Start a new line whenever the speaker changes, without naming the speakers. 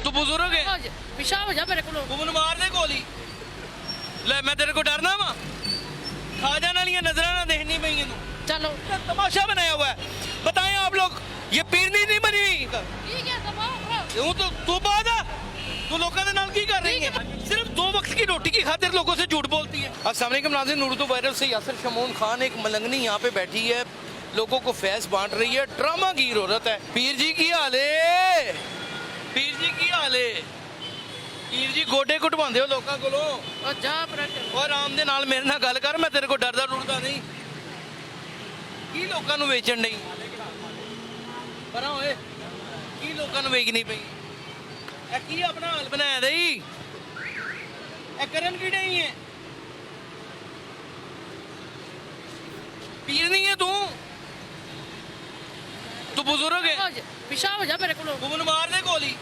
तू बुजुर्ग है
पिशाब हो जा मेरे को
तू मैनू मार दे गोली ले मैं तेरे को डरना वा खा जाने वाली नजर ना देखनी पई तू
चलो
तमाशा बनाया हुआ है बताएं आप लोग ये पीरनी नहीं बनी हुई
ठीक है दबाओ
तू तो तू बात है तू लोगों के नाल की कर रही है सिर्फ 2 वक्त की रोटी की खातिर लोगों से झूठ बोलती है। अस्सलाम वालेकुम नाज़रीन, उर्दू वायरल से यासिर शमून खान एक मलंगनी यहाँ पे बैठी है, लोगों को फैज़ बांट रही है, ड्रामा गिर औरत है। पीर जी की हाले पीर जी की हाले पीर जी गोडे घुटवांदे हो लोगों कोलों
और जा पर
और आराम दे नाल मेरे नाल गल कर, मैं तेरे को डरदा डुरदा नहीं की लोगों ਨੂੰ ਵੇਚਣ ਨਹੀਂ ਪਰਾਂ ਓਏ ਕੀ ਲੋਕਾਂ ਨੂੰ ਵੇਚਣੀ ਪਈ ਇਹ ਕੀ ਆਪਣਾ ਹਾਲ ਬਣਾਇਆ ਦਈ ਇਹ ਕਰਨ ਕੀ ਨਹੀਂ ਹੈ ਪੀਰ ਨਹੀਂ ਹੈ ਤੂੰ ਬਜ਼ੁਰਗ ਹੈ
पिशाब हो जा मेरे को
ਤੂੰ ਮੈਨੂੰ ਮਾਰ ਦੇ ਗੋਲੀ